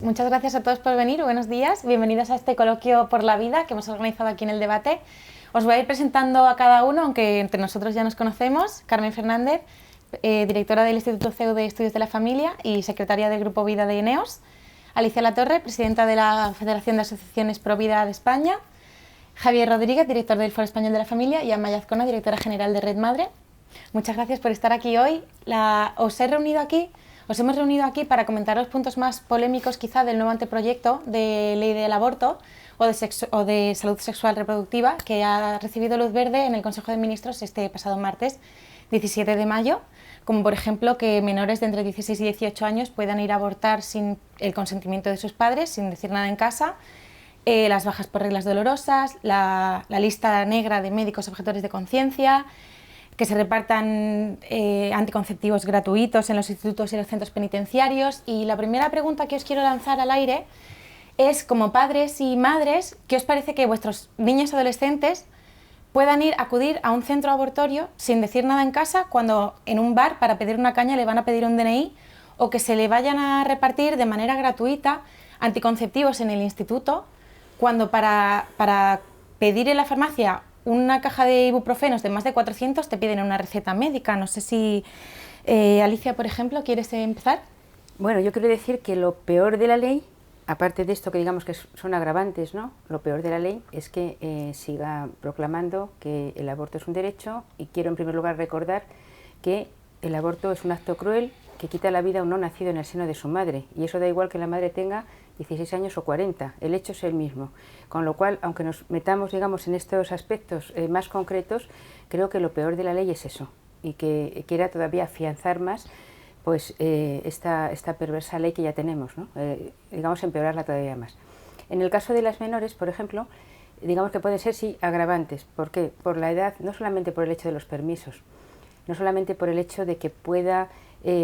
Muchas gracias a todos por venir, buenos días, bienvenidos a este coloquio por la vida que hemos organizado aquí en el debate. Os voy a ir presentando a cada uno, aunque entre nosotros ya nos conocemos. Carmen Fernández, directora del Instituto CEU de Estudios de la Familia y secretaria del Grupo Vida de INEOS. Alicia Latorre, presidenta de la Federación de Asociaciones Pro Vida de España. Javier Rodríguez, director del Foro Español de la Familia, y Amaya Azcona, directora general de Red Madre. Muchas gracias por estar aquí hoy. Os hemos reunido aquí para comentar los puntos más polémicos quizá del nuevo anteproyecto de ley del aborto o de salud sexual reproductiva que ha recibido luz verde en el Consejo de Ministros este pasado martes 17 de mayo, como por ejemplo que menores de entre 16 y 18 años puedan ir a abortar sin el consentimiento de sus padres, sin decir nada en casa, las bajas por reglas dolorosas, la lista negra de médicos objetores de conciencia, que se repartan anticonceptivos gratuitos en los institutos y los centros penitenciarios. Y la primera pregunta que os quiero lanzar al aire es, como padres y madres, ¿qué os parece que vuestros niños adolescentes puedan acudir a un centro abortorio sin decir nada en casa cuando en un bar para pedir una caña le van a pedir un DNI, o que se le vayan a repartir de manera gratuita anticonceptivos en el instituto cuando para pedir en la farmacia una caja de ibuprofenos de más de 400 te piden una receta médica? No sé si Alicia, por ejemplo, ¿quieres empezar? Bueno, yo quiero decir que lo peor de la ley, aparte de esto que digamos que son agravantes, ¿no? Lo peor de la ley es que siga proclamando que el aborto es un derecho, y quiero en primer lugar recordar que el aborto es un acto cruel que quita la vida a un no nacido en el seno de su madre, y eso da igual que la madre tenga 16 años o 40, el hecho es el mismo. Con lo cual, aunque nos metamos, digamos, en estos aspectos más concretos, creo que lo peor de la ley es eso, y que quiera todavía afianzar más pues esta perversa ley que ya tenemos, ¿no? Digamos, empeorarla todavía más. En el caso de las menores, por ejemplo, digamos que pueden ser sí agravantes. ¿Por qué? Por la edad, no solamente por el hecho de los permisos, no solamente por el hecho de que pueda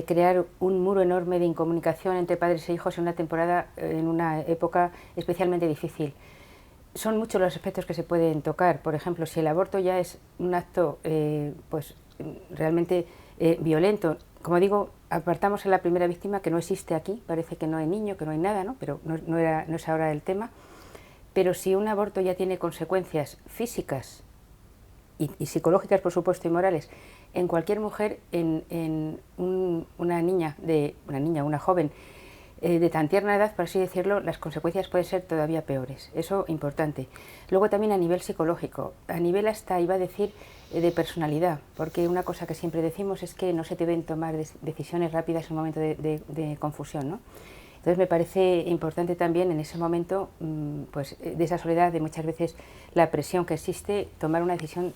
crear un muro enorme de incomunicación entre padres e hijos en una temporada, en una época especialmente difícil. Son muchos los aspectos que se pueden tocar. Por ejemplo, si el aborto ya es un acto pues realmente violento, como digo, apartamos a la primera víctima, que no existe aquí, parece que no hay niño, que no hay nada, ¿no? Pero no es ahora el tema. Pero si un aborto ya tiene consecuencias físicas y psicológicas, por supuesto, y morales, en cualquier mujer, en una joven de tan tierna edad, por así decirlo, las consecuencias pueden ser todavía peores. Eso importante. Luego también a nivel psicológico, a nivel hasta, iba a decir, de personalidad, porque una cosa que siempre decimos es que no se deben tomar decisiones rápidas en un momento de confusión, ¿no? Entonces me parece importante también en ese momento, pues de esa soledad, de muchas veces la presión que existe, tomar una decisión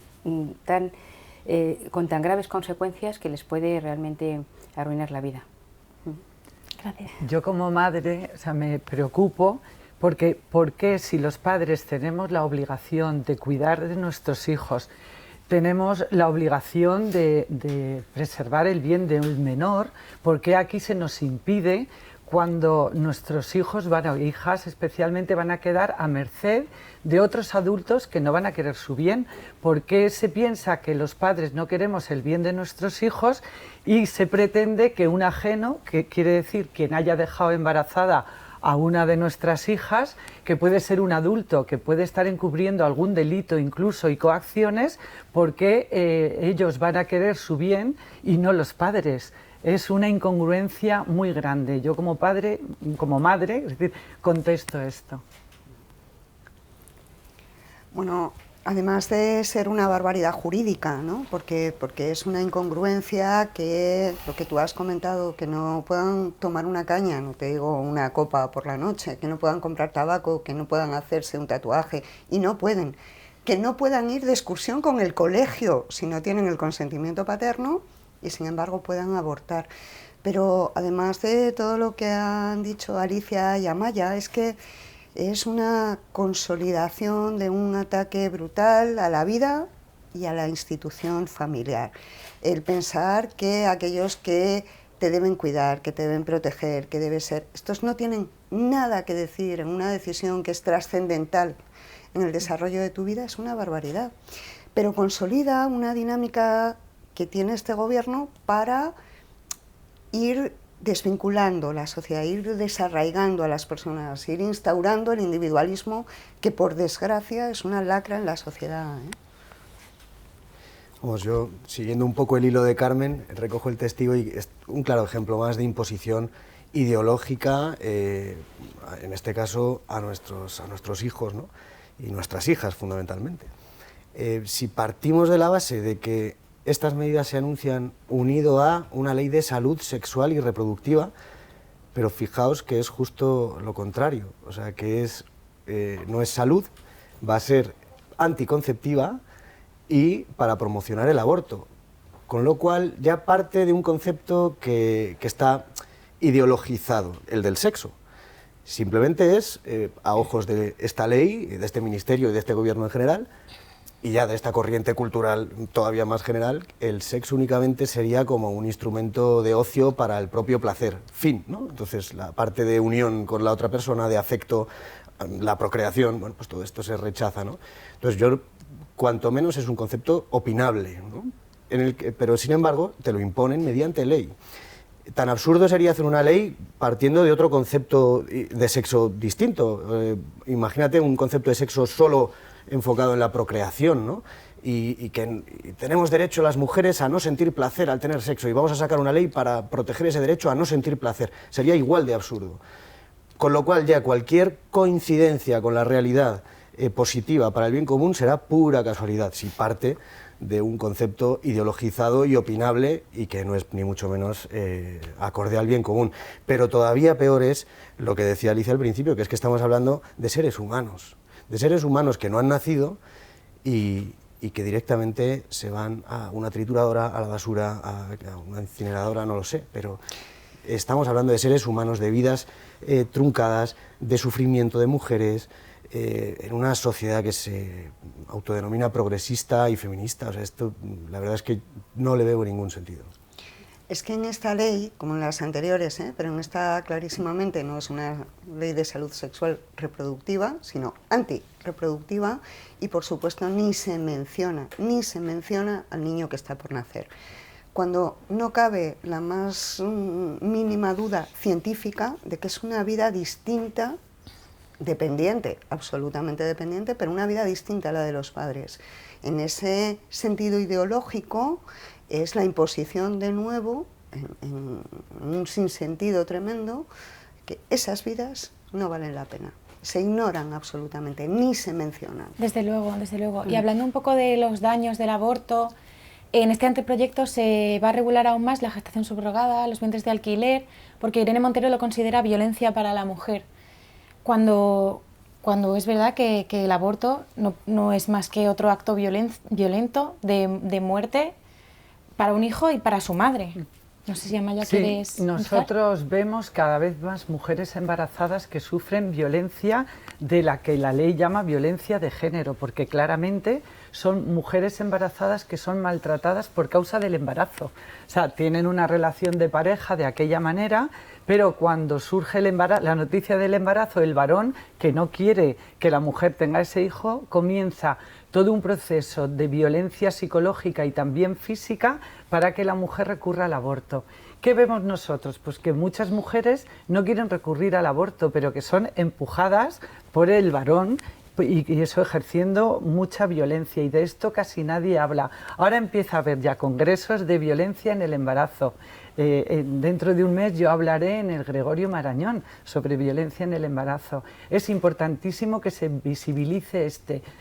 con tan graves consecuencias que les puede realmente arruinar la vida. Gracias. Yo como madre, me preocupo porque si los padres tenemos la obligación de cuidar de nuestros hijos, tenemos la obligación de preservar el bien del menor, ¿por qué aquí se nos impide cuando nuestros hijos o hijas especialmente van a quedar a merced de otros adultos que no van a querer su bien? ¿Por qué se piensa que los padres no queremos el bien de nuestros hijos y se pretende que un ajeno, que quiere decir quien haya dejado embarazada a una de nuestras hijas, que puede ser un adulto, que puede estar encubriendo algún delito incluso y coacciones, porque ellos van a querer su bien y no los padres? Es una incongruencia muy grande. Yo como padre, como madre, es decir, contesto esto. Bueno, además de ser una barbaridad jurídica, ¿no? Porque es una incongruencia que, lo que tú has comentado, que no puedan tomar una caña, no te digo una copa por la noche, que no puedan comprar tabaco, que no puedan hacerse un tatuaje, y no pueden, que no puedan ir de excursión con el colegio si no tienen el consentimiento paterno, y sin embargo puedan abortar. Pero además de todo lo que han dicho Alicia y Amaya, es que es una consolidación de un ataque brutal a la vida y a la institución familiar. El pensar que aquellos que te deben cuidar, que te deben proteger, que debe ser, estos no tienen nada que decir en una decisión que es trascendental en el desarrollo de tu vida, es una barbaridad. Pero consolida una dinámica que tiene este gobierno para ir desvinculando la sociedad, ir desarraigando a las personas, ir instaurando el individualismo que por desgracia es una lacra en la sociedad, ¿eh? Vamos, yo, siguiendo un poco el hilo de Carmen, recojo el testigo y es un claro ejemplo más de imposición ideológica, en este caso a nuestros hijos, ¿no? Y nuestras hijas fundamentalmente. Si partimos de la base de que estas medidas se anuncian unido a una ley de salud sexual y reproductiva, pero fijaos que es justo lo contrario, o sea que no es salud, va a ser anticonceptiva y para promocionar el aborto, con lo cual ya parte de un concepto que está ideologizado, el del sexo. Simplemente es, a ojos de esta ley, de este ministerio y de este gobierno en general, y ya de esta corriente cultural todavía más general, el sexo únicamente sería como un instrumento de ocio para el propio placer, fin, ¿no? Entonces la parte de unión con la otra persona, de afecto, la procreación, bueno, pues todo esto se rechaza, ¿no? Entonces yo, cuanto menos, es un concepto opinable, ¿no? Pero sin embargo te lo imponen mediante ley. Tan absurdo sería hacer una ley partiendo de otro concepto de sexo distinto. Imagínate un concepto de sexo solo enfocado en la procreación, ¿no? Y tenemos derecho las mujeres a no sentir placer al tener sexo y vamos a sacar una ley para proteger ese derecho a no sentir placer. Sería igual de absurdo. Con lo cual ya cualquier coincidencia con la realidad positiva para el bien común será pura casualidad, si parte de un concepto ideologizado y opinable y que no es ni mucho menos acorde al bien común. Pero todavía peor es lo que decía Alicia al principio, que es que estamos hablando de seres humanos que no han nacido y que directamente se van a una trituradora, a la basura, a una incineradora, no lo sé, pero estamos hablando de seres humanos, de vidas truncadas, de sufrimiento de mujeres, en una sociedad que se autodenomina progresista y feminista. O sea, esto la verdad es que no le veo ningún sentido. Es que en esta ley, como en las anteriores, pero en esta clarísimamente no es una ley de salud sexual reproductiva, sino antirreproductiva, y por supuesto ni se menciona al niño que está por nacer. Cuando no cabe la más mínima duda científica de que es una vida distinta, dependiente, absolutamente dependiente, pero una vida distinta a la de los padres. En ese sentido ideológico es la imposición de nuevo, en un sinsentido tremendo, que esas vidas no valen la pena. Se ignoran absolutamente, ni se mencionan. Desde luego, desde luego. Y hablando un poco de los daños del aborto, en este anteproyecto se va a regular aún más la gestación subrogada, los vientres de alquiler, porque Irene Montero lo considera violencia para la mujer. Cuando es verdad que el aborto no es más que otro acto violento de muerte para un hijo y para su madre. No sé si Amaya quieres... Nosotros vemos cada vez más mujeres embarazadas que sufren violencia de la que la ley llama violencia de género, porque claramente son mujeres embarazadas que son maltratadas por causa del embarazo. O sea, tienen una relación de pareja de aquella manera, pero cuando surge la noticia del embarazo, el varón, que no quiere que la mujer tenga ese hijo, comienza todo un proceso de violencia psicológica y también física para que la mujer recurra al aborto. ¿Qué vemos nosotros? Pues que muchas mujeres no quieren recurrir al aborto, pero que son empujadas por el varón y eso ejerciendo mucha violencia, y de esto casi nadie habla. Ahora empieza a haber ya congresos de violencia en el embarazo. Dentro de un mes yo hablaré en el Gregorio Marañón sobre violencia en el embarazo. Es importantísimo que se visibilice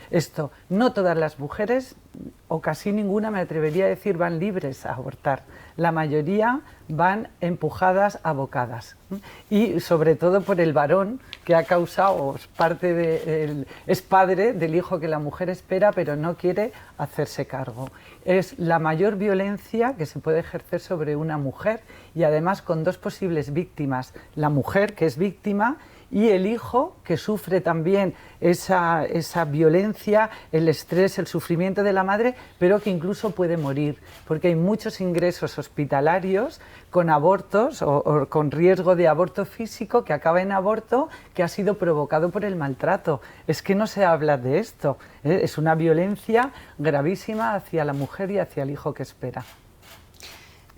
esto. No todas las mujeres, o casi ninguna, me atrevería a decir, van libres a abortar. La mayoría van empujadas, abocadas. Y sobre todo por el varón que ha causado, es padre del hijo que la mujer espera, pero no quiere hacerse cargo. Es la mayor violencia que se puede ejercer sobre una mujer, y además con dos posibles víctimas: la mujer, que es víctima, y el hijo, que sufre también esa violencia, el estrés, el sufrimiento de la madre, pero que incluso puede morir, porque hay muchos ingresos hospitalarios con abortos o con riesgo de aborto físico que acaba en aborto, que ha sido provocado por el maltrato. Es que no se habla de esto, es una violencia gravísima hacia la mujer y hacia el hijo que espera.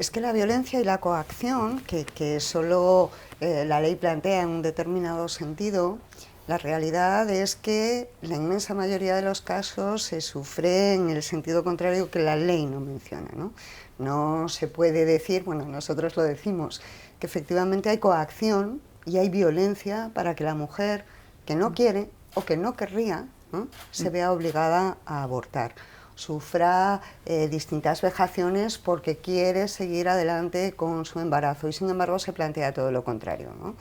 Es que la violencia y la coacción, que solo la ley plantea en un determinado sentido, la realidad es que la inmensa mayoría de los casos se sufre en el sentido contrario que la ley no menciona, ¿no? No se puede decir, bueno, nosotros lo decimos, que efectivamente hay coacción y hay violencia para que la mujer que no quiere o que no querría, ¿no?, se vea obligada a abortar, sufra distintas vejaciones porque quiere seguir adelante con su embarazo y sin embargo se plantea todo lo contrario, ¿no?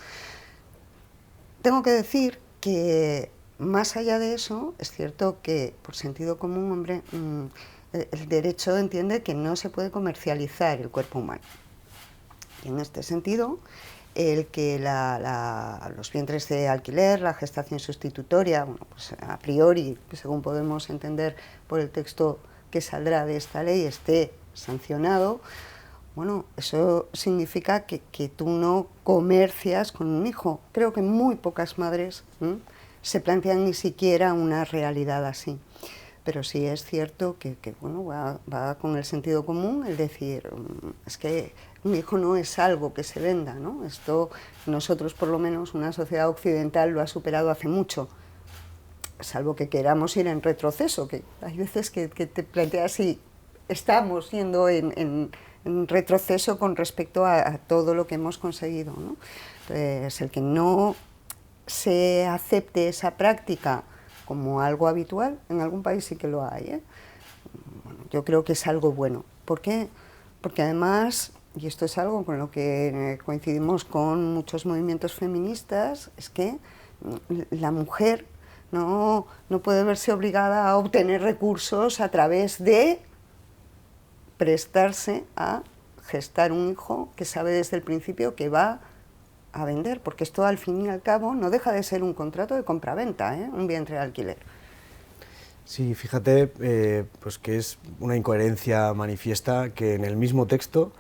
Tengo que decir que más allá de eso, es cierto que por sentido común, hombre, el derecho entiende que no se puede comercializar el cuerpo humano. Y en este sentido, el que los vientres de alquiler, la gestación sustitutoria, bueno, pues a priori, según podemos entender por el texto que saldrá de esta ley, esté sancionado, bueno, eso significa que tú no comercias con un hijo. Creo que muy pocas madres se plantean ni siquiera una realidad así. Pero sí es cierto que bueno, va con el sentido común el decir, es que un hijo no es algo que se venda, ¿no? Esto nosotros, por lo menos, una sociedad occidental lo ha superado hace mucho, salvo que queramos ir en retroceso, que hay veces que te planteas si estamos yendo en retroceso con respecto a todo lo que hemos conseguido, ¿no? Entonces, el que no se acepte esa práctica como algo habitual, en algún país sí que lo hay, ¿eh? Bueno, yo creo que es algo bueno. ¿Por qué? Porque además, y esto es algo con lo que coincidimos con muchos movimientos feministas, es que la mujer no puede verse obligada a obtener recursos a través de prestarse a gestar un hijo que sabe desde el principio que va a vender, porque esto al fin y al cabo no deja de ser un contrato de compraventa, un vientre de alquiler. Sí, fíjate, pues que es una incoherencia manifiesta que en el mismo texto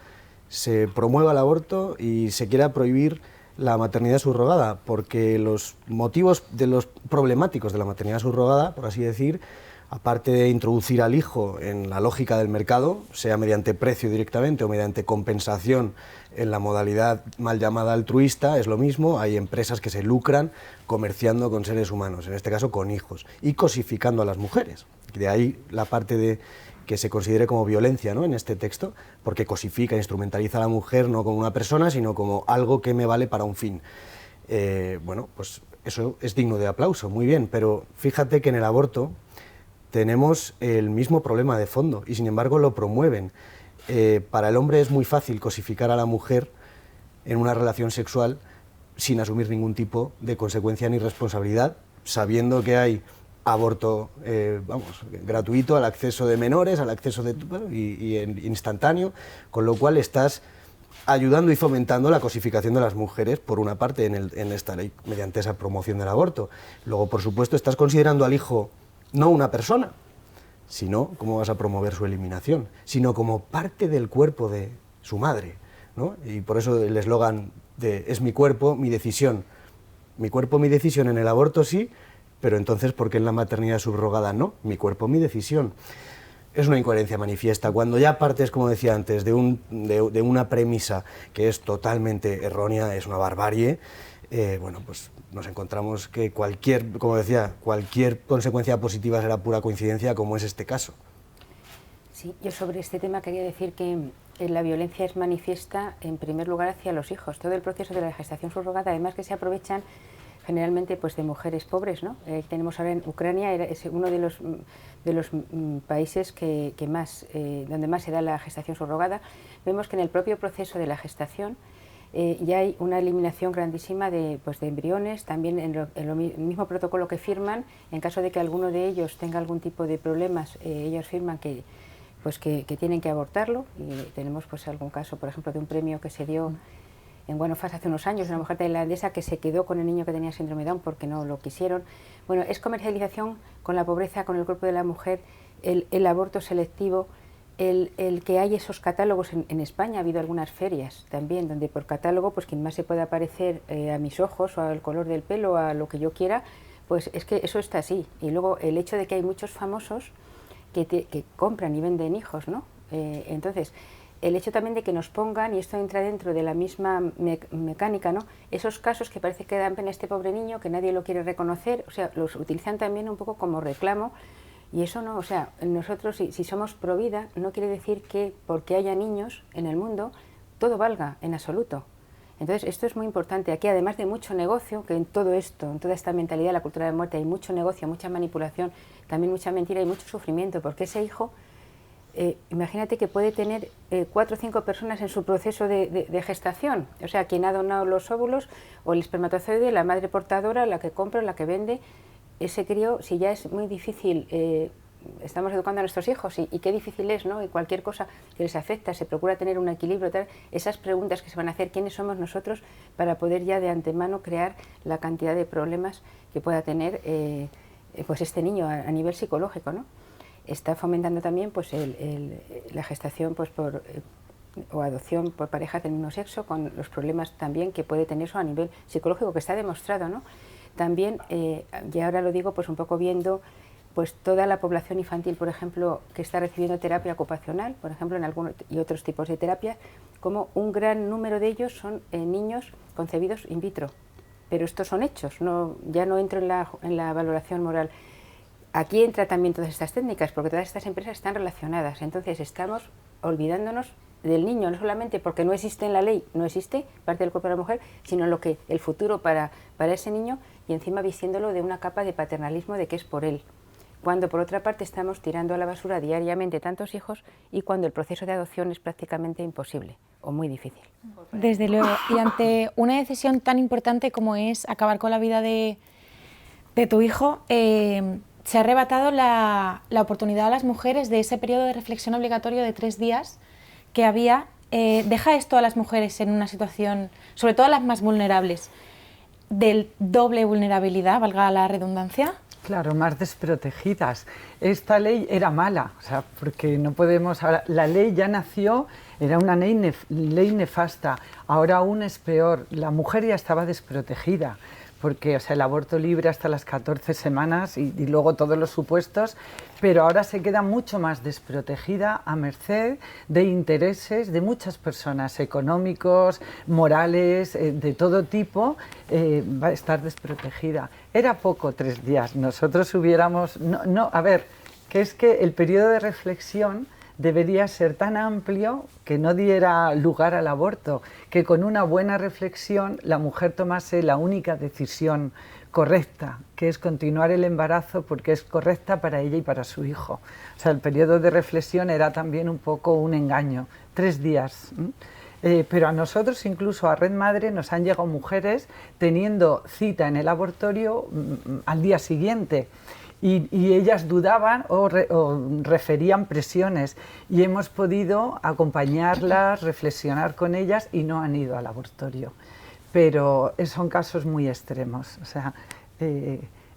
se promueva el aborto y se quiera prohibir la maternidad subrogada, porque los motivos de los problemáticos de la maternidad subrogada, por así decir, aparte de introducir al hijo en la lógica del mercado, sea mediante precio directamente o mediante compensación en la modalidad mal llamada altruista, es lo mismo, hay empresas que se lucran comerciando con seres humanos, en este caso con hijos, y cosificando a las mujeres. De ahí la parte de que se considere como violencia, ¿no?, en este texto, porque cosifica, instrumentaliza a la mujer no como una persona, sino como algo que me vale para un fin. Bueno, pues eso es digno de aplauso, muy bien, pero fíjate que en el aborto tenemos el mismo problema de fondo y sin embargo lo promueven. Para el hombre es muy fácil cosificar a la mujer en una relación sexual sin asumir ningún tipo de consecuencia ni responsabilidad, sabiendo que hay aborto gratuito al acceso de menores, al acceso de instantáneo, con lo cual estás ayudando y fomentando la cosificación de las mujeres, por una parte, en esta ley, mediante esa promoción del aborto. Luego, por supuesto, estás considerando al hijo no una persona, sino, ¿cómo vas a promover su eliminación?, sino como parte del cuerpo de su madre, ¿no? Y por eso el eslogan de es mi cuerpo, mi decisión. Mi cuerpo, mi decisión en el aborto sí, pero entonces, ¿por qué en la maternidad subrogada no? Mi cuerpo, mi decisión. Es una incoherencia manifiesta. Cuando ya partes, como decía antes, de una premisa que es totalmente errónea, es una barbarie, bueno, pues nos encontramos que como decía, cualquier consecuencia positiva será pura coincidencia, como es este caso. Sí, yo sobre este tema quería decir que la violencia es manifiesta en primer lugar hacia los hijos. Todo el proceso de la gestación subrogada, además que se aprovechan generalmente pues de mujeres pobres, ¿no? Tenemos ahora en Ucrania, es uno de los países donde más se da la gestación subrogada. Vemos que en el propio proceso de la gestación ya hay una eliminación grandísima de embriones, también en el mismo protocolo que firman, en caso de que alguno de ellos tenga algún tipo de problemas, ellos firman que tienen que abortarlo, y tenemos pues algún caso, por ejemplo, de un premio que se dio en Guanofas hace unos años, una mujer tailandesa que se quedó con el niño que tenía síndrome de Down porque no lo quisieron. Bueno, es comercialización con la pobreza, con el cuerpo de la mujer, el aborto selectivo, el que hay esos catálogos en España. Ha habido algunas ferias también donde por catálogo, pues quien más se pueda parecer a mis ojos o al color del pelo, a lo que yo quiera, pues es que eso está así. Y luego el hecho de que hay muchos famosos que compran y venden hijos, ¿no? Entonces, el hecho también de que nos pongan, y esto entra dentro de la misma mecánica, ¿no? Esos casos que parece que dan pena a este pobre niño, que nadie lo quiere reconocer, o sea, los utilizan también un poco como reclamo, y eso no, o sea, nosotros si somos pro vida, no quiere decir que porque haya niños en el mundo, todo valga en absoluto. Entonces, esto es muy importante. Aquí, además de mucho negocio, que en todo esto, en toda esta mentalidad de la cultura de muerte, hay mucho negocio, mucha manipulación, también mucha mentira y mucho sufrimiento, porque ese hijo, imagínate que puede tener 4 o 5 personas en su proceso de gestación, o sea, quien ha donado los óvulos o el espermatozoide, la madre portadora, la que compra, la que vende, ese crío, si ya es muy difícil, estamos educando a nuestros hijos y qué difícil es, ¿no? Y cualquier cosa que les afecta, se procura tener un equilibrio, tal, esas preguntas que se van a hacer, ¿quiénes somos nosotros para poder ya de antemano crear la cantidad de problemas que pueda tener pues este niño a nivel psicológico, ¿no? Está fomentando también pues la gestación pues o adopción por parejas del mismo sexo, con los problemas también que puede tener eso a nivel psicológico, que está demostrado, ¿no? También, y ahora lo digo pues un poco viendo pues toda la población infantil, por ejemplo, que está recibiendo terapia ocupacional, por ejemplo, en algunos y otros tipos de terapia, como un gran número de ellos son niños concebidos in vitro. Pero estos son hechos, ya no entro en la valoración moral. Aquí entra también todas estas técnicas, porque todas estas empresas están relacionadas. Entonces estamos olvidándonos del niño, no solamente porque no existe en la ley, no existe parte del cuerpo de la mujer, sino lo que el futuro para ese niño, y encima vistiéndolo de una capa de paternalismo de que es por él. Cuando por otra parte estamos tirando a la basura diariamente tantos hijos y cuando el proceso de adopción es prácticamente imposible o muy difícil. Desde luego, y ante una decisión tan importante como es acabar con la vida de tu hijo, se ha arrebatado la oportunidad a las mujeres de ese periodo de reflexión obligatorio de 3 días que había. Deja esto a las mujeres en una situación, sobre todo a las más vulnerables, de doble vulnerabilidad, valga la redundancia. Claro, más desprotegidas. Esta ley era mala, o sea, porque no podemos... Ahora, la ley ya nació, era una ley nefasta, ahora aún es peor. La mujer ya estaba desprotegida, porque o sea, el aborto libre hasta las 14 semanas y luego todos los supuestos, pero ahora se queda mucho más desprotegida a merced de intereses de muchas personas, económicos, morales, de todo tipo, va a estar desprotegida. Era poco 3 días, nosotros hubiéramos... a ver, que es que el periodo de reflexión debería ser tan amplio que no diera lugar al aborto, que con una buena reflexión la mujer tomase la única decisión correcta, que es continuar el embarazo porque es correcta para ella y para su hijo. O sea, el periodo de reflexión era también un poco un engaño, 3 días. Pero a nosotros, incluso a Red Madre, nos han llegado mujeres teniendo cita en el abortorio al día siguiente. Y ellas dudaban o referían presiones y hemos podido acompañarlas, reflexionar con ellas y no han ido al abortorio. Pero son casos muy extremos, o sea,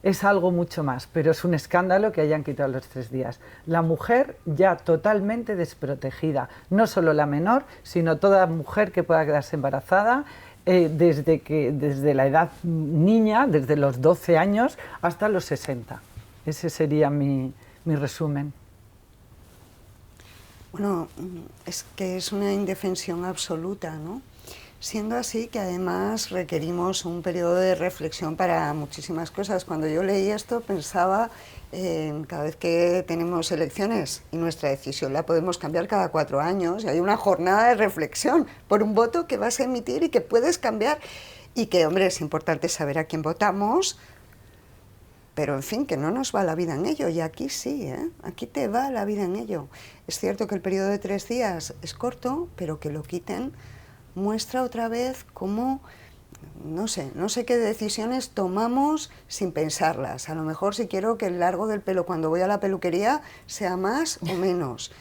es algo mucho más, pero es un escándalo que hayan quitado los 3 días. La mujer ya totalmente desprotegida, no solo la menor, sino toda mujer que pueda quedarse embarazada, desde la edad niña, desde los 12 años hasta los 60. Ese sería mi resumen. Bueno, es que es una indefensión absoluta, ¿no? Siendo así que además requerimos un periodo de reflexión para muchísimas cosas. Cuando yo leí esto pensaba, cada vez que tenemos elecciones y nuestra decisión la podemos cambiar cada 4 años, y hay una jornada de reflexión por un voto que vas a emitir y que puedes cambiar, y que, hombre, es importante saber a quién votamos, pero en fin, que no nos va la vida en ello, y aquí sí, aquí te va la vida en ello. Es cierto que el periodo de 3 días es corto, pero que lo quiten muestra otra vez cómo, no sé qué decisiones tomamos sin pensarlas. A lo mejor si quiero que el largo del pelo cuando voy a la peluquería sea más o menos,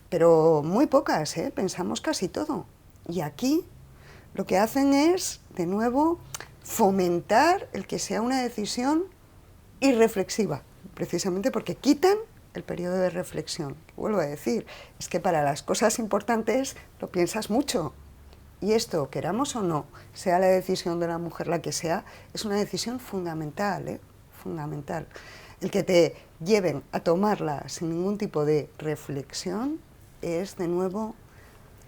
pero muy pocas, pensamos casi todo. Y aquí lo que hacen es, de nuevo, fomentar el que sea una decisión irreflexiva, precisamente porque quitan el periodo de reflexión. Vuelvo a decir, es que para las cosas importantes lo piensas mucho. Y esto, queramos o no, sea la decisión de la mujer la que sea, es una decisión fundamental, fundamental. El que te lleven a tomarla sin ningún tipo de reflexión es, de nuevo,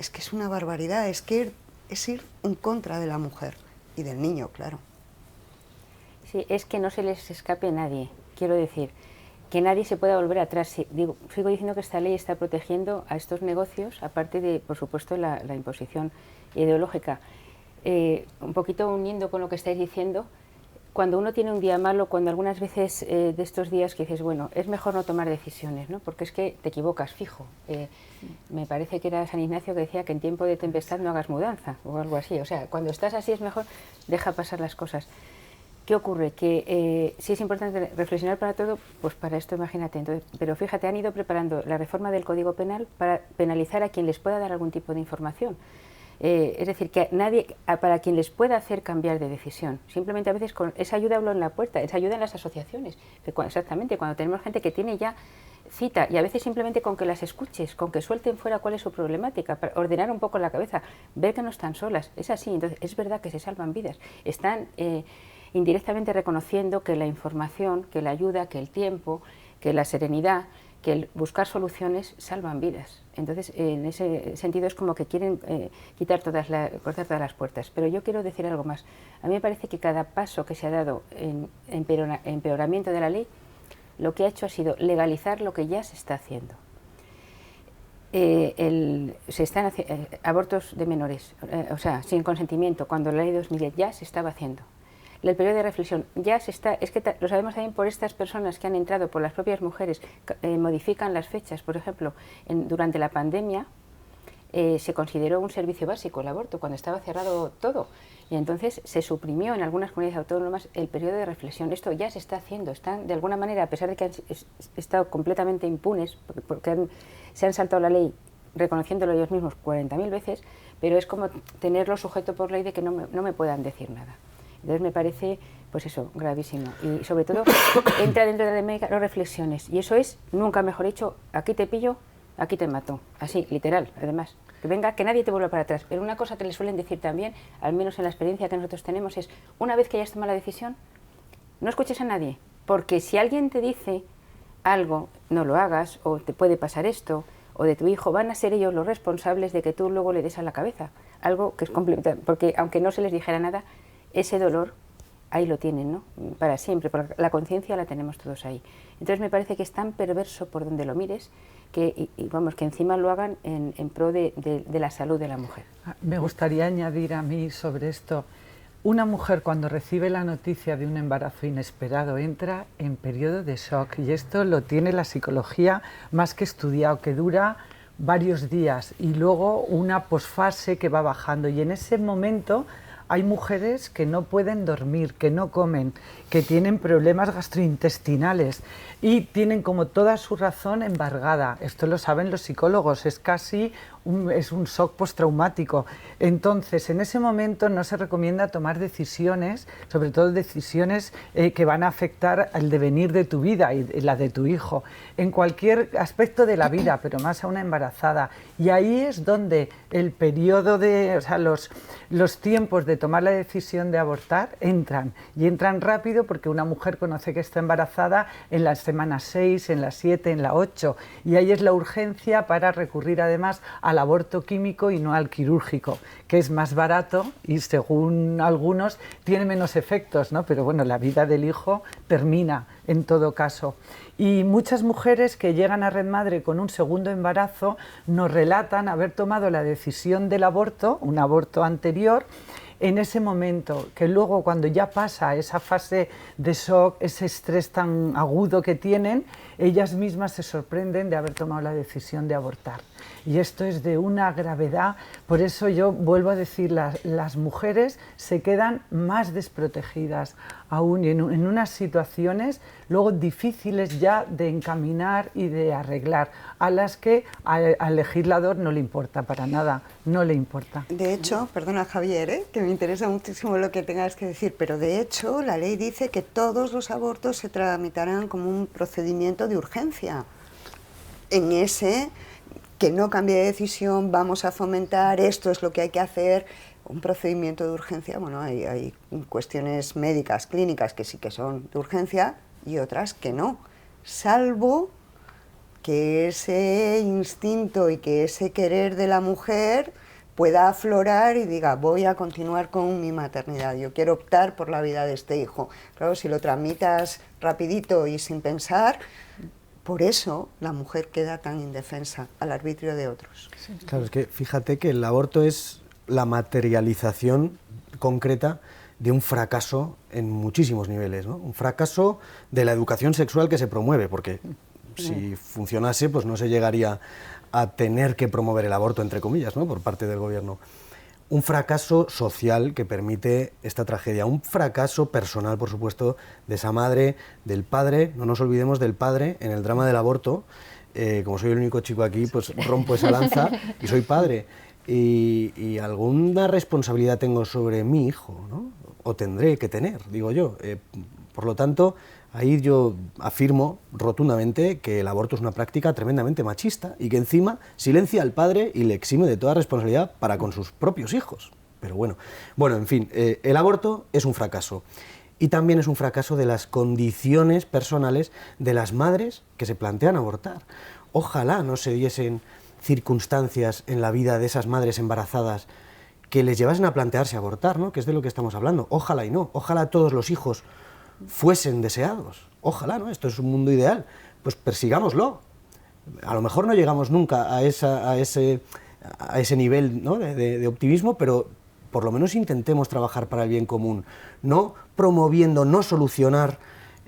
es que es una barbaridad, es que es ir en contra de la mujer y del niño, claro. Sí, es que no se les escape a nadie, quiero decir, que nadie se pueda volver atrás. Sigo diciendo que esta ley está protegiendo a estos negocios, aparte de, por supuesto, la imposición ideológica. Un poquito uniendo con lo que estáis diciendo, cuando uno tiene un día malo, cuando algunas veces de estos días que dices, bueno, es mejor no tomar decisiones, ¿no? Porque es que te equivocas, fijo. Me parece que era San Ignacio que decía que en tiempo de tempestad no hagas mudanza, o algo así. O sea, cuando estás así es mejor, deja pasar las cosas. ¿Qué ocurre? Que si es importante reflexionar para todo, pues para esto imagínate. Entonces, pero fíjate, han ido preparando la reforma del Código Penal para penalizar a quien les pueda dar algún tipo de información. Es decir, que para quien les pueda hacer cambiar de decisión. Simplemente a veces con esa ayuda hablo en la puerta, esa ayuda en las asociaciones. Exactamente, cuando tenemos gente que tiene ya cita, y a veces simplemente con que las escuches, con que suelten fuera cuál es su problemática, para ordenar un poco la cabeza, ver que no están solas. Es así, entonces es verdad que se salvan vidas. Están indirectamente reconociendo que la información, que la ayuda, que el tiempo, que la serenidad, que el buscar soluciones salvan vidas. Entonces, en ese sentido es como que quieren cortar todas las puertas. Pero yo quiero decir algo más. A mí me parece que cada paso que se ha dado en empeoramiento de la ley, lo que ha hecho ha sido legalizar lo que ya se está haciendo. Se están haciendo abortos de menores, o sea, sin consentimiento, cuando la ley de 2010 ya se estaba haciendo. El periodo de reflexión ya se está, es que lo sabemos también por estas personas que han entrado, por las propias mujeres, modifican las fechas. Por ejemplo, durante la pandemia se consideró un servicio básico el aborto, cuando estaba cerrado todo, y entonces se suprimió en algunas comunidades autónomas el periodo de reflexión. Esto ya se está haciendo, están de alguna manera, a pesar de que han estado completamente impunes, porque se han saltado la ley reconociéndolo ellos mismos 40.000 veces, pero es como tenerlo sujeto por ley de que no me puedan decir nada. Entonces me parece, pues eso, gravísimo. Y sobre todo, entra dentro de la médica las reflexiones. Y eso es, nunca mejor dicho, aquí te pillo, aquí te mato. Así, literal, además. Que venga, que nadie te vuelva para atrás. Pero una cosa que les suelen decir también, al menos en la experiencia que nosotros tenemos, es, una vez que hayas tomado la decisión, no escuches a nadie. Porque si alguien te dice algo, no lo hagas, o te puede pasar esto, o de tu hijo, van a ser ellos los responsables de que tú luego le des a la cabeza. Algo que es complementario, porque aunque no se les dijera nada, ese dolor, ahí lo tienen, ¿no? Para siempre, porque la conciencia la tenemos todos ahí. Entonces me parece que es tan perverso por donde lo mires, que vamos, que encima lo hagan en pro de la salud de la mujer. Me gustaría añadir a mí sobre esto, una mujer cuando recibe la noticia de un embarazo inesperado entra en periodo de shock, y esto lo tiene la psicología más que estudiado, que dura varios días, y luego una posfase que va bajando, y en ese momento hay mujeres que no pueden dormir, que no comen, que tienen problemas gastrointestinales y tienen como toda su razón embargada. Esto lo saben los psicólogos, es casi un shock postraumático. Entonces, en ese momento no se recomienda tomar decisiones, sobre todo decisiones que van a afectar al devenir de tu vida y la de tu hijo, en cualquier aspecto de la vida, pero más a una embarazada. Y ahí es donde el periodo o sea, los tiempos de tomar la decisión de abortar entran, y entran rápido porque una mujer conoce que está embarazada en la semana 6, en la 7, en la 8, y ahí es la urgencia para recurrir además al aborto químico y no al quirúrgico, que es más barato y según algunos tiene menos efectos, ¿no? Pero bueno, la vida del hijo termina en todo caso. Y muchas mujeres que llegan a Red Madre con un segundo embarazo nos relatan haber tomado la decisión del aborto, un aborto anterior, en ese momento, que luego cuando ya pasa esa fase de shock, ese estrés tan agudo que tienen, ellas mismas se sorprenden de haber tomado la decisión de abortar. Y esto es de una gravedad, por eso yo vuelvo a decir, las mujeres se quedan más desprotegidas aún, y en unas situaciones luego difíciles ya de encaminar y de arreglar, a las que al legislador no le importa para nada, no le importa. De hecho, perdona Javier, que me interesa muchísimo lo que tengas que decir, pero de hecho la ley dice que todos los abortos se tramitarán como un procedimiento de urgencia. En ese, que no cambie de decisión, vamos a fomentar, esto es lo que hay que hacer, un procedimiento de urgencia. Bueno, hay cuestiones médicas, clínicas, que sí que son de urgencia y otras que no, salvo que ese instinto y que ese querer de la mujer pueda aflorar y diga, voy a continuar con mi maternidad, yo quiero optar por la vida de este hijo. Claro, si lo tramitas rapidito y sin pensar, por eso la mujer queda tan indefensa al arbitrio de otros. Claro, es que fíjate que el aborto es la materialización concreta de un fracaso en muchísimos niveles, ¿no? Un fracaso de la educación sexual que se promueve, porque si funcionase, pues no se llegaría a tener que promover el aborto, entre comillas, ¿no? Por parte del gobierno. Un fracaso social que permite esta tragedia, un fracaso personal, por supuesto, de esa madre, del padre, no nos olvidemos del padre en el drama del aborto. Como soy el único chico aquí, pues rompo esa lanza y soy padre. Y alguna responsabilidad tengo sobre mi hijo, ¿no? O tendré que tener, digo yo. Por lo tanto, ahí yo afirmo rotundamente que el aborto es una práctica tremendamente machista y que encima silencia al padre y le exime de toda responsabilidad para con sus propios hijos. Pero bueno, en fin, el aborto es un fracaso. Y también es un fracaso de las condiciones personales de las madres que se plantean abortar. Ojalá no se diesen circunstancias en la vida de esas madres embarazadas que les llevasen a plantearse abortar, ¿no? Que es de lo que estamos hablando. Ojalá y no. Ojalá todos los hijos fuesen deseados. Ojalá, ¿no? Esto es un mundo ideal. Pues persigámoslo. A lo mejor no llegamos nunca a ese nivel, ¿no? de optimismo, pero por lo menos intentemos trabajar para el bien común. No promoviendo, no solucionar,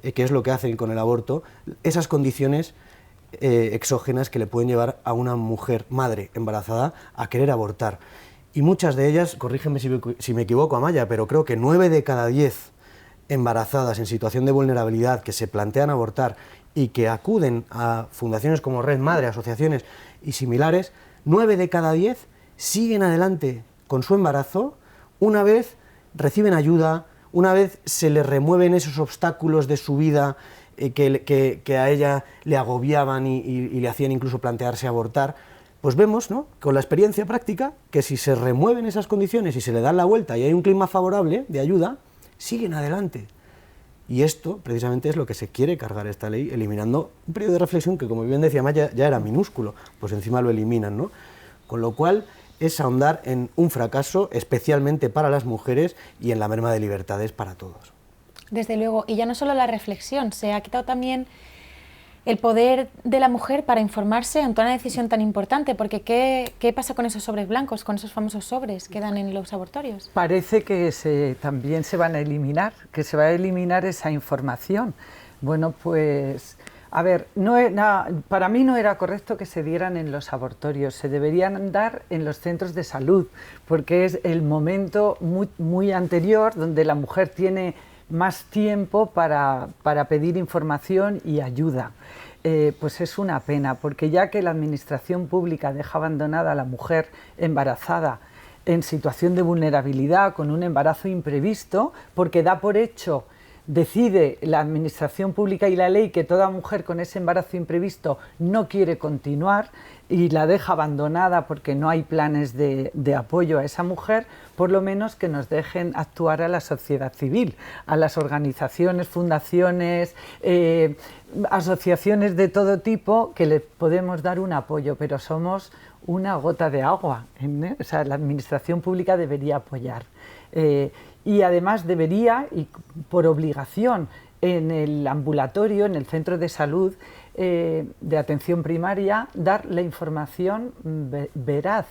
que es lo que hacen con el aborto, esas condiciones exógenas que le pueden llevar a una mujer, madre embarazada, a querer abortar. Y muchas de ellas, corrígeme si me equivoco, Amaya, pero creo que 9 de cada 10 embarazadas en situación de vulnerabilidad que se plantean abortar y que acuden a fundaciones como Red Madre, asociaciones y similares, 9 de cada 10 siguen adelante con su embarazo una vez reciben ayuda, una vez se les remueven esos obstáculos de su vida que a ella le agobiaban y le hacían incluso plantearse abortar. Pues vemos, ¿no?, con la experiencia práctica, que si se remueven esas condiciones y se le dan la vuelta y hay un clima favorable de ayuda, siguen adelante. Y esto, precisamente, es lo que se quiere cargar esta ley, eliminando un periodo de reflexión que, como bien decía Maya, ya era minúsculo, pues encima lo eliminan, ¿no? Con lo cual, es ahondar en un fracaso, especialmente para las mujeres, y en la merma de libertades para todos. Desde luego, y ya no solo la reflexión, se ha quitado también el poder de la mujer para informarse ante una decisión tan importante, porque ¿qué pasa con esos sobres blancos, con esos famosos sobres que dan en los abortorios? Parece que también se van a eliminar, que se va a eliminar esa información. Bueno, pues, a ver, para mí no era correcto que se dieran en los abortorios, se deberían dar en los centros de salud, porque es el momento muy anterior donde la mujer tiene más tiempo para pedir información y ayuda. Pues es una pena, porque ya que la administración pública deja abandonada a la mujer embarazada en situación de vulnerabilidad, con un embarazo imprevisto, porque da por hecho, decide la administración pública y la ley que toda mujer con ese embarazo imprevisto no quiere continuar y la deja abandonada porque no hay planes de apoyo a esa mujer, por lo menos que nos dejen actuar a la sociedad civil, a las organizaciones, fundaciones, asociaciones de todo tipo, que le podemos dar un apoyo, pero somos una gota de agua, ¿eh? O sea, la administración pública debería apoyar. Y además debería, y por obligación, en el ambulatorio, en el centro de salud de atención primaria, dar la información veraz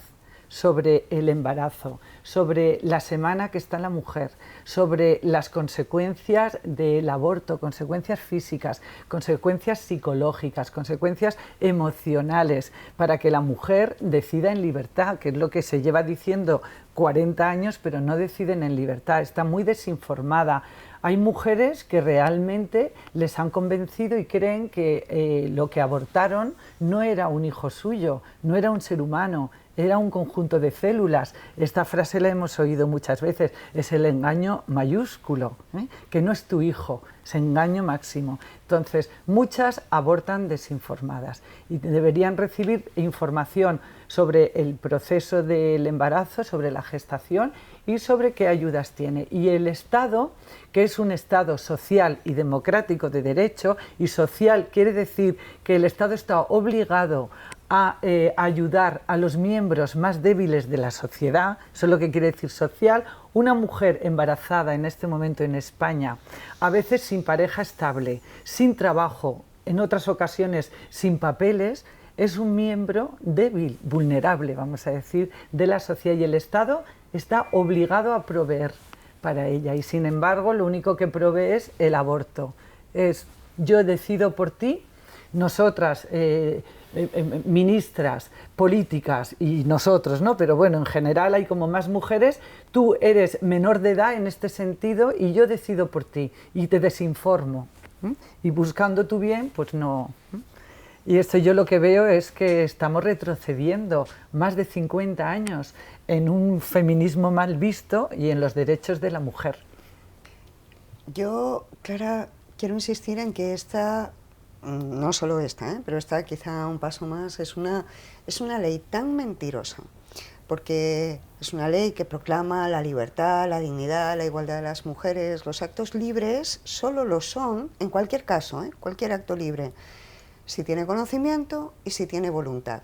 sobre el embarazo, sobre la semana que está la mujer, sobre las consecuencias del aborto, consecuencias físicas, consecuencias psicológicas, consecuencias emocionales, para que la mujer decida en libertad, que es lo que se lleva diciendo 40 años, pero no deciden en libertad, está muy desinformada. Hay mujeres que realmente les han convencido y creen que lo que abortaron no era un hijo suyo, no era un ser humano, era un conjunto de células. Esta frase la hemos oído muchas veces, es el engaño mayúsculo, que no es tu hijo, es engaño máximo. Entonces, muchas abortan desinformadas y deberían recibir información sobre el proceso del embarazo, sobre la gestación y sobre qué ayudas tiene. Y el Estado, que es un Estado social y democrático de derecho, y social quiere decir que el Estado está obligado a ayudar a los miembros más débiles de la sociedad, eso es lo que quiere decir social. Una mujer embarazada en este momento en España, a veces sin pareja estable, sin trabajo, en otras ocasiones sin papeles, es un miembro débil, vulnerable, vamos a decir, de la sociedad, y el Estado está obligado a proveer para ella, y sin embargo lo único que provee es el aborto. Es yo decido por ti, nosotras, ministras, políticas y nosotros, ¿no? Pero bueno, en general hay como más mujeres, tú eres menor de edad en este sentido y yo decido por ti y te desinformo. Y buscando tu bien, pues no. Y esto yo lo que veo es que estamos retrocediendo más de 50 años en un feminismo mal visto y en los derechos de la mujer. Yo, Clara, quiero insistir en que esta, no solo esta, pero esta quizá un paso más, es una ley tan mentirosa, porque es una ley que proclama la libertad, la dignidad, la igualdad de las mujeres. Los actos libres solo lo son, en cualquier caso, cualquier acto libre, si tiene conocimiento y si tiene voluntad.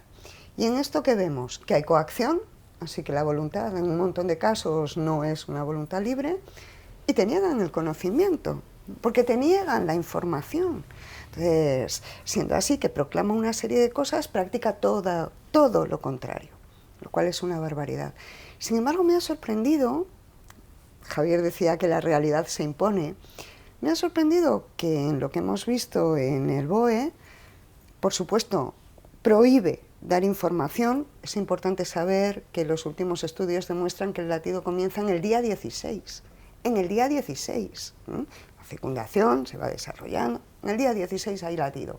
Y en esto que vemos, que hay coacción, así que la voluntad en un montón de casos no es una voluntad libre, y te niegan el conocimiento, porque te niegan la información. Entonces, siendo así que proclama una serie de cosas, practica todo lo contrario, lo cual es una barbaridad. Sin embargo, me ha sorprendido, Javier decía que la realidad se impone, me ha sorprendido que en lo que hemos visto en el BOE, por supuesto, prohíbe dar información. Es importante saber que los últimos estudios demuestran que el latido comienza en el día 16. En el día 16. La fecundación se va desarrollando. En el día 16 hay latido.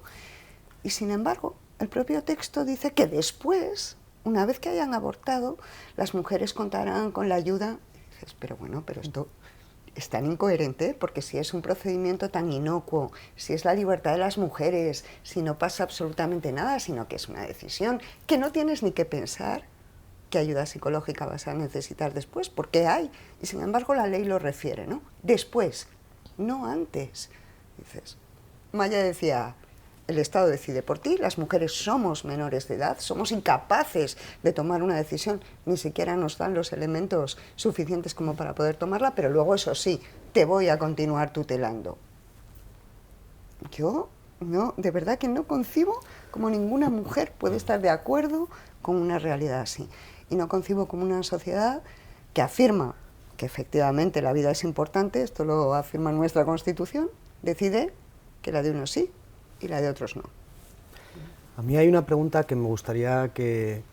Y sin embargo, el propio texto dice que después, una vez que hayan abortado, las mujeres contarán con la ayuda. Y dices, pero bueno, pero esto es tan incoherente, porque si es un procedimiento tan inocuo, si es la libertad de las mujeres, si no pasa absolutamente nada, sino que es una decisión, que no tienes ni que pensar qué ayuda psicológica vas a necesitar después, porque hay, y sin embargo la ley lo refiere, ¿no? Después, no antes. Dices, Maya decía, el Estado decide por ti, las mujeres somos menores de edad, somos incapaces de tomar una decisión, ni siquiera nos dan los elementos suficientes como para poder tomarla, pero luego eso sí, te voy a continuar tutelando. Yo, no, de verdad que no concibo cómo ninguna mujer puede estar de acuerdo con una realidad así. Y no concibo como una sociedad que afirma que efectivamente la vida es importante, esto lo afirma nuestra Constitución, decide que la de unos sí y la de otros no. A mí hay una pregunta que me gustaría que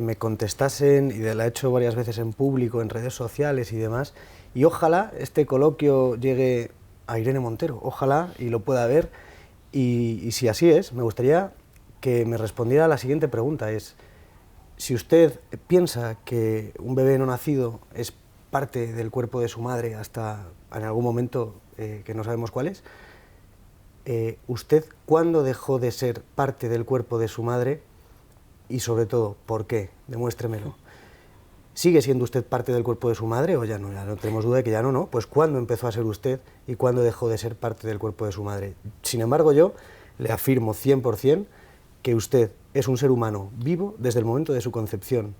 me contestasen, y la he hecho varias veces en público, en redes sociales y demás, y ojalá este coloquio llegue a Irene Montero, ojalá y lo pueda ver, y si así es, me gustaría que me respondiera a la siguiente pregunta, es, si usted piensa que un bebé no nacido es parte del cuerpo de su madre hasta en algún momento que no sabemos cuál es, ¿usted cuándo dejó de ser parte del cuerpo de su madre? Y sobre todo, ¿por qué? Demuéstremelo. ¿Sigue siendo usted parte del cuerpo de su madre o ya no? Ya no tenemos duda de que ya no, ¿no? Pues ¿cuándo empezó a ser usted y cuándo dejó de ser parte del cuerpo de su madre? Sin embargo, yo le afirmo 100% que usted es un ser humano vivo desde el momento de su concepción.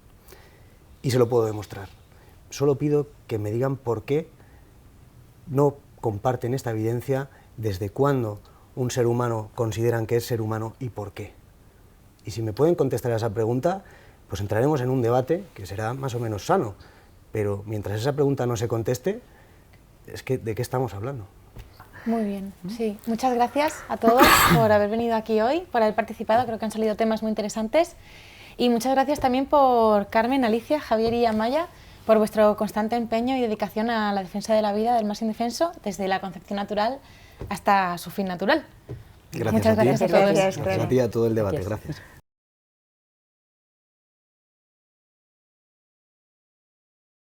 Y se lo puedo demostrar. Solo pido que me digan por qué no comparten esta evidencia, desde cuándo un ser humano consideran que es ser humano y por qué. Y si me pueden contestar a esa pregunta, pues entraremos en un debate que será más o menos sano, pero mientras esa pregunta no se conteste, es que ¿de qué estamos hablando? Muy bien, sí. Muchas gracias a todos por haber venido aquí hoy, por haber participado, creo que han salido temas muy interesantes. Y muchas gracias también por Carmen, Alicia, Javier y Amaya, por vuestro constante empeño y dedicación a la defensa de la vida del más indefenso, desde la concepción natural hasta su fin natural. Gracias. Muchas a ti. gracias a todos. Gracias, A ti y a todo el debate. Gracias.